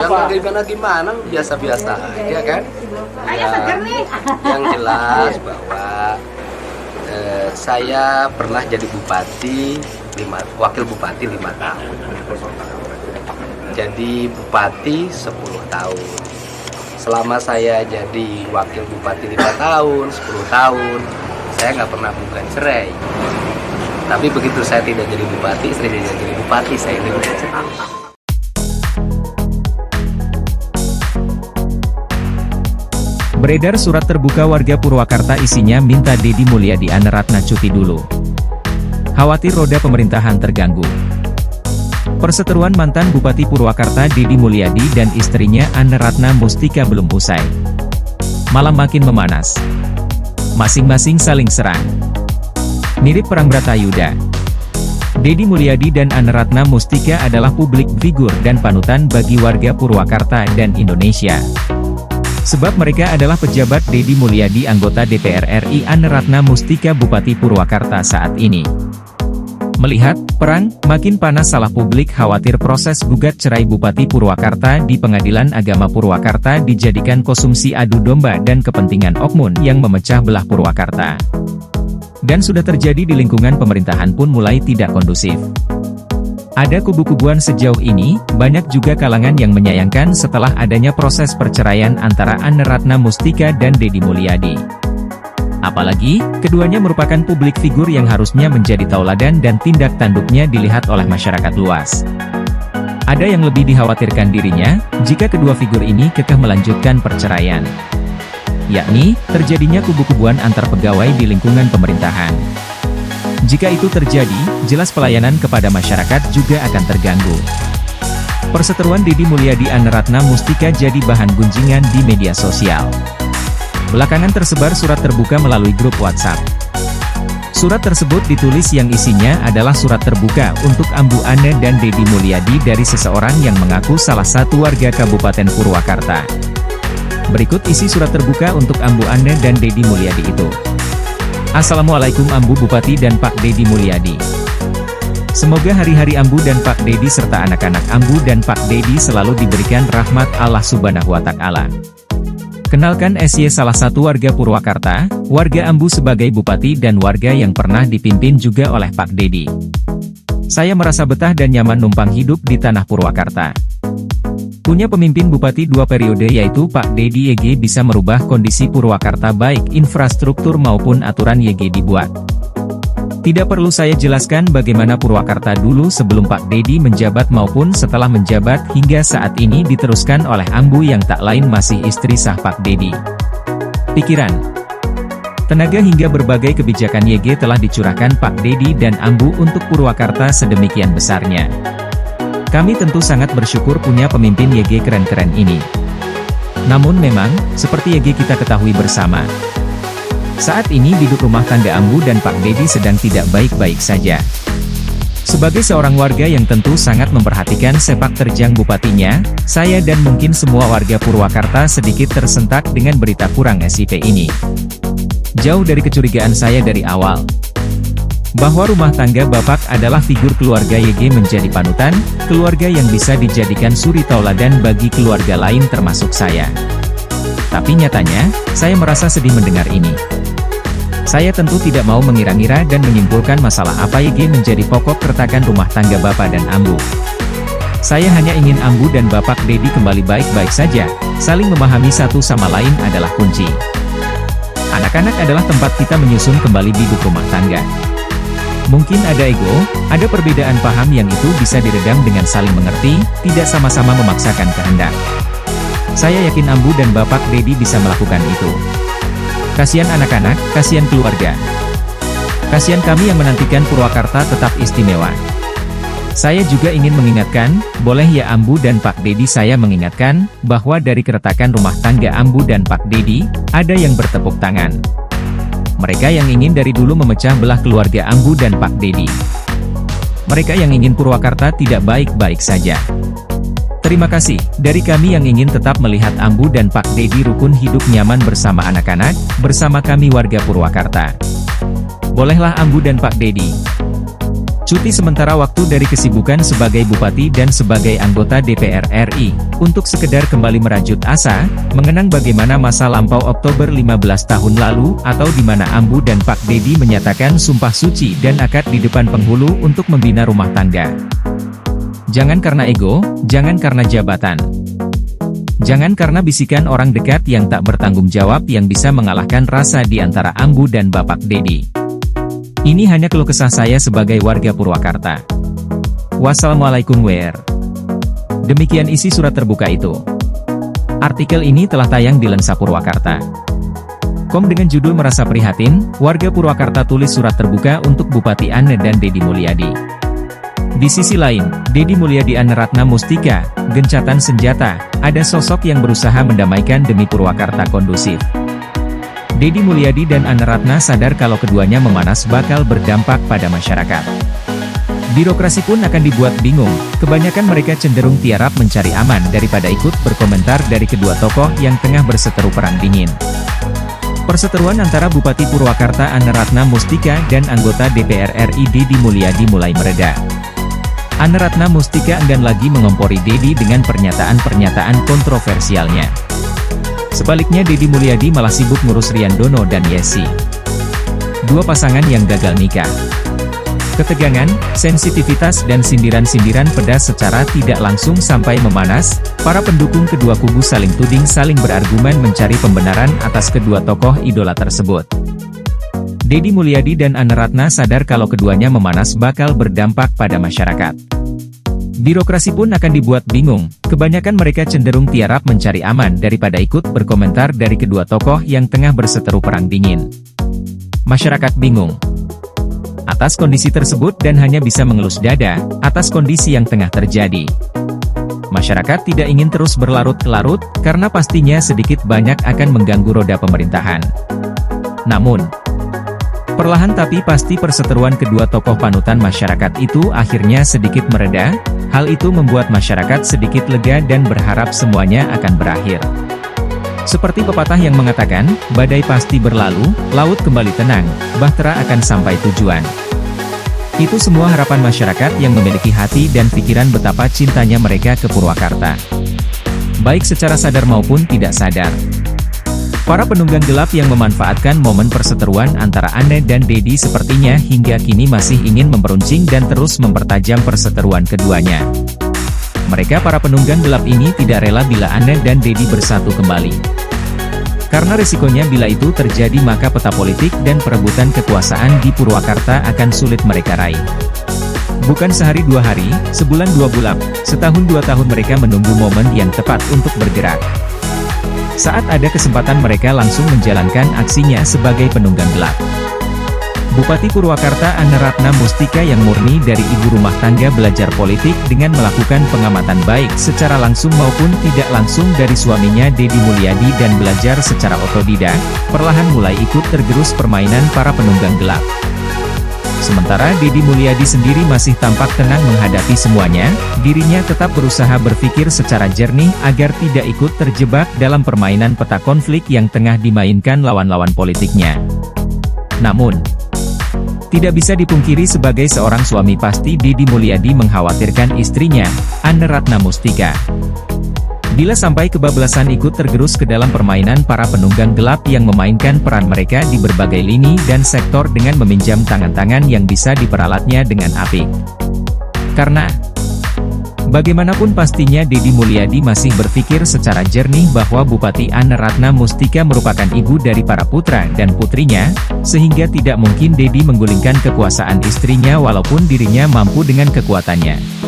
Gimana, biasa-biasa aja kan. Yang jelas bahwa saya pernah jadi wakil bupati 5 tahun. Jadi bupati 10 tahun. Selama saya jadi wakil bupati 5 tahun, 10 tahun, saya nggak pernah bukan cerai. Tapi begitu saya tidak jadi bupati, saya ini bukan cerai. Beredar surat terbuka warga Purwakarta, isinya minta Deddy Mulyadi Aneratna cuti dulu. Khawatir roda pemerintahan terganggu. Perseteruan mantan Bupati Purwakarta Deddy Mulyadi dan istrinya Aneratna Mustika belum usai. Malam makin memanas. Masing-masing saling serang. Mirip perang Bratayuda. Deddy Mulyadi dan Aneratna Mustika adalah publik figur dan panutan bagi warga Purwakarta dan Indonesia. Sebab mereka adalah pejabat Deddy Mulyadi, anggota DPR RI, Aneratna Mustika Bupati Purwakarta saat ini. Melihat perang makin panas, salah publik khawatir proses gugat cerai Bupati Purwakarta di Pengadilan Agama Purwakarta dijadikan konsumsi adu domba dan kepentingan oknum yang memecah belah Purwakarta. Dan sudah terjadi di lingkungan pemerintahan pun mulai tidak kondusif. Ada kubu-kubuan sejauh ini, banyak juga kalangan yang menyayangkan setelah adanya proses perceraian antara Aneratna Mustika dan Deddy Mulyadi. Apalagi, keduanya merupakan publik figur yang harusnya menjadi tauladan dan tindak tanduknya dilihat oleh masyarakat luas. Ada yang lebih dikhawatirkan dirinya, jika kedua figur ini kekeh melanjutkan perceraian. Yakni, terjadinya kubu-kubuan antar pegawai di lingkungan pemerintahan. Jika itu terjadi, jelas pelayanan kepada masyarakat juga akan terganggu. Perseteruan Deddy Mulyadi Aneratna Mustika jadi bahan gunjingan di media sosial. Belakangan tersebar surat terbuka melalui grup WhatsApp. Surat tersebut ditulis yang isinya adalah surat terbuka untuk Ambu Ane dan Deddy Mulyadi dari seseorang yang mengaku salah satu warga Kabupaten Purwakarta. Berikut isi surat terbuka untuk Ambu Ane dan Deddy Mulyadi itu. Assalamualaikum Ambu Bupati dan Pak Deddy Mulyadi. Semoga hari-hari Ambu dan Pak Deddy serta anak-anak Ambu dan Pak Deddy selalu diberikan rahmat Allah Subhanahu wa Ta'ala. Kenalkan SY, salah satu warga Purwakarta, warga Ambu sebagai bupati dan warga yang pernah dipimpin juga oleh Pak Deddy. Saya merasa betah dan nyaman numpang hidup di tanah Purwakarta. Punya pemimpin bupati 2 periode yaitu Pak Deddy YG bisa merubah kondisi Purwakarta baik infrastruktur maupun aturan YG dibuat. Tidak perlu saya jelaskan bagaimana Purwakarta dulu sebelum Pak Deddy menjabat maupun setelah menjabat hingga saat ini diteruskan oleh Ambu yang tak lain masih istri sah Pak Deddy. Pikiran, tenaga hingga berbagai kebijakan YG telah dicurahkan Pak Deddy dan Ambu untuk Purwakarta sedemikian besarnya. Kami tentu sangat bersyukur punya pemimpin YG keren-keren ini. Namun memang, seperti YG kita ketahui bersama, saat ini hidup rumah tangga Ambu dan Pak Deddy sedang tidak baik-baik saja. Sebagai seorang warga yang tentu sangat memperhatikan sepak terjang bupatinya, saya dan mungkin semua warga Purwakarta sedikit tersentak dengan berita kurang SIP ini. Jauh dari kecurigaan saya dari awal, bahwa rumah tangga Bapak adalah figur keluarga YG menjadi panutan, keluarga yang bisa dijadikan suri tauladan bagi keluarga lain termasuk saya. Tapi nyatanya, saya merasa sedih mendengar ini. Saya tentu tidak mau mengira-ngira dan menyimpulkan masalah apa YG menjadi pokok keretakan rumah tangga Bapak dan Ambu. Saya hanya ingin Ambu dan Bapak Deddy kembali baik-baik saja, saling memahami satu sama lain adalah kunci. Anak-anak adalah tempat kita menyusun kembali bibit rumah tangga. Mungkin ada ego, ada perbedaan paham yang itu bisa diredam dengan saling mengerti, tidak sama-sama memaksakan kehendak. Saya yakin Ambu dan Bapak Deddy bisa melakukan itu. Kasihan anak-anak, kasihan keluarga. Kasihan kami yang menantikan Purwakarta tetap istimewa. Saya juga ingin mengingatkan, boleh ya Ambu dan Pak Deddy, saya mengingatkan, bahwa dari keretakan rumah tangga Ambu dan Pak Deddy, ada yang bertepuk tangan. Mereka yang ingin dari dulu memecah belah keluarga Ambu dan Pak Deddy. Mereka yang ingin Purwakarta tidak baik-baik saja. Terima kasih, dari kami yang ingin tetap melihat Ambu dan Pak Deddy rukun hidup nyaman bersama anak-anak, bersama kami warga Purwakarta. Bolehlah Ambu dan Pak Deddy cuti sementara waktu dari kesibukan sebagai bupati dan sebagai anggota DPR RI, untuk sekedar kembali merajut asa, mengenang bagaimana masa lampau Oktober 15 tahun lalu, atau di mana Ambu dan Pak Dedi menyatakan sumpah suci dan akad di depan penghulu untuk membina rumah tangga. Jangan karena ego, jangan karena jabatan. Jangan karena bisikan orang dekat yang tak bertanggung jawab yang bisa mengalahkan rasa di antara Ambu dan Bapak Dedi. Ini hanya keluh kesah saya sebagai warga Purwakarta. Wassalamualaikum WR. Demikian isi surat terbuka itu. Artikel ini telah tayang di Lensa Purwakarta. Kom dengan judul merasa prihatin, warga Purwakarta tulis surat terbuka untuk Bupati Ane dan Dedi Mulyadi. Di sisi lain, Dedi Mulyadi Ane Ratna Mustika, gencatan senjata, ada sosok yang berusaha mendamaikan demi Purwakarta kondusif. Dedi Mulyadi dan Ane Ratna sadar kalau keduanya memanas bakal berdampak pada masyarakat. Birokrasi pun akan dibuat bingung, kebanyakan mereka cenderung tiarap mencari aman daripada ikut berkomentar dari kedua tokoh yang tengah berseteru perang dingin. Perseteruan antara Bupati Purwakarta Ane Ratna Mustika dan anggota DPR RI Dedi Mulyadi mulai mereda. Ane Ratna Mustika enggan lagi mengompori Dedi dengan pernyataan-pernyataan kontroversialnya. Sebaliknya Dedi Mulyadi malah sibuk ngurus Rian Dono dan Yesi. Dua pasangan yang gagal nikah. Ketegangan, sensitivitas dan sindiran-sindiran pedas secara tidak langsung sampai memanas, para pendukung kedua kubu saling tuding saling berargumen mencari pembenaran atas kedua tokoh idola tersebut. Dedi Mulyadi dan Ane Ratna sadar kalau keduanya memanas bakal berdampak pada masyarakat. Birokrasi pun akan dibuat bingung, kebanyakan mereka cenderung tiarap mencari aman daripada ikut berkomentar dari kedua tokoh yang tengah berseteru perang dingin. Masyarakat bingung atas kondisi tersebut dan hanya bisa mengelus dada atas kondisi yang tengah terjadi. Masyarakat tidak ingin terus berlarut-larut, karena pastinya sedikit banyak akan mengganggu roda pemerintahan. Namun, perlahan tapi pasti perseteruan kedua tokoh panutan masyarakat itu akhirnya sedikit mereda. Hal itu membuat masyarakat sedikit lega dan berharap semuanya akan berakhir. Seperti pepatah yang mengatakan, badai pasti berlalu, laut kembali tenang, bahtera akan sampai tujuan. Itu semua harapan masyarakat yang memiliki hati dan pikiran betapa cintanya mereka ke Purwakarta. Baik secara sadar maupun tidak sadar. Para penunggang gelap yang memanfaatkan momen perseteruan antara Ane dan Dedi sepertinya hingga kini masih ingin memperuncing dan terus mempertajam perseteruan keduanya. Mereka para penunggang gelap ini tidak rela bila Ane dan Dedi bersatu kembali. Karena risikonya bila itu terjadi maka peta politik dan perebutan kekuasaan di Purwakarta akan sulit mereka raih. Bukan sehari dua hari, sebulan dua bulan, setahun dua tahun mereka menunggu momen yang tepat untuk bergerak. Saat ada kesempatan mereka langsung menjalankan aksinya sebagai penunggang gelap. Bupati Purwakarta Ane Ratna Mustika yang murni dari ibu rumah tangga belajar politik dengan melakukan pengamatan baik secara langsung maupun tidak langsung dari suaminya Dedi Mulyadi dan belajar secara otodidak, perlahan mulai ikut tergerus permainan para penunggang gelap. Sementara Dedi Mulyadi sendiri masih tampak tenang menghadapi semuanya, dirinya tetap berusaha berpikir secara jernih agar tidak ikut terjebak dalam permainan peta konflik yang tengah dimainkan lawan-lawan politiknya. Namun, tidak bisa dipungkiri sebagai seorang suami pasti Dedi Mulyadi mengkhawatirkan istrinya, Ane Ratna Mustika. Bila sampai kebablasan ikut tergerus ke dalam permainan para penunggang gelap yang memainkan peran mereka di berbagai lini dan sektor dengan meminjam tangan-tangan yang bisa diperalatnya dengan apik. Karena, bagaimanapun pastinya Dedi Mulyadi masih berpikir secara jernih bahwa Bupati Ane Ratna Mustika merupakan ibu dari para putra dan putrinya, sehingga tidak mungkin Dedi menggulingkan kekuasaan istrinya walaupun dirinya mampu dengan kekuatannya.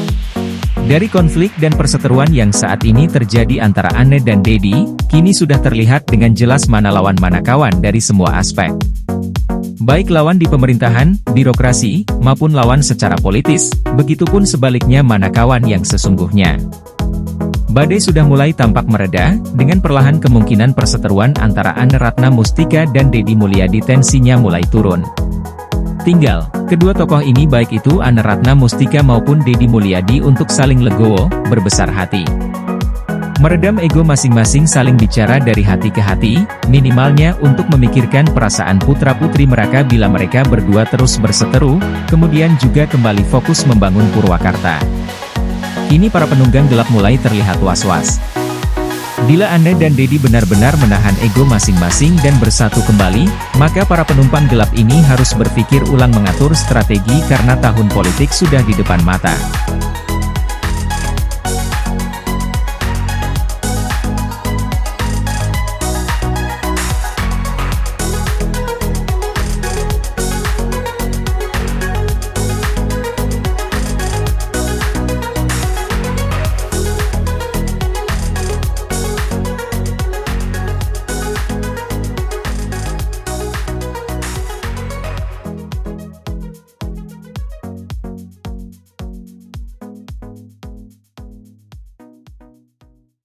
Dari konflik dan perseteruan yang saat ini terjadi antara Ane dan Dedi, kini sudah terlihat dengan jelas mana lawan mana kawan dari semua aspek. Baik lawan di pemerintahan, birokrasi, maupun lawan secara politis, begitupun sebaliknya mana kawan yang sesungguhnya. Badai sudah mulai tampak mereda, dengan perlahan kemungkinan perseteruan antara Ane Ratna Mustika dan Dedi Mulyadi tensinya mulai turun. Tinggal, kedua tokoh ini baik itu Ane Ratna Mustika maupun Dedi Mulyadi untuk saling legowo, berbesar hati. Meredam ego masing-masing, saling bicara dari hati ke hati, minimalnya untuk memikirkan perasaan putra-putri mereka bila mereka berdua terus berseteru, kemudian juga kembali fokus membangun Purwakarta. Kini para penunggang gelap mulai terlihat was-was. Bila Anda dan Dedi benar-benar menahan ego masing-masing dan bersatu kembali, maka para penumpang gelap ini harus berpikir ulang mengatur strategi karena tahun politik sudah di depan mata.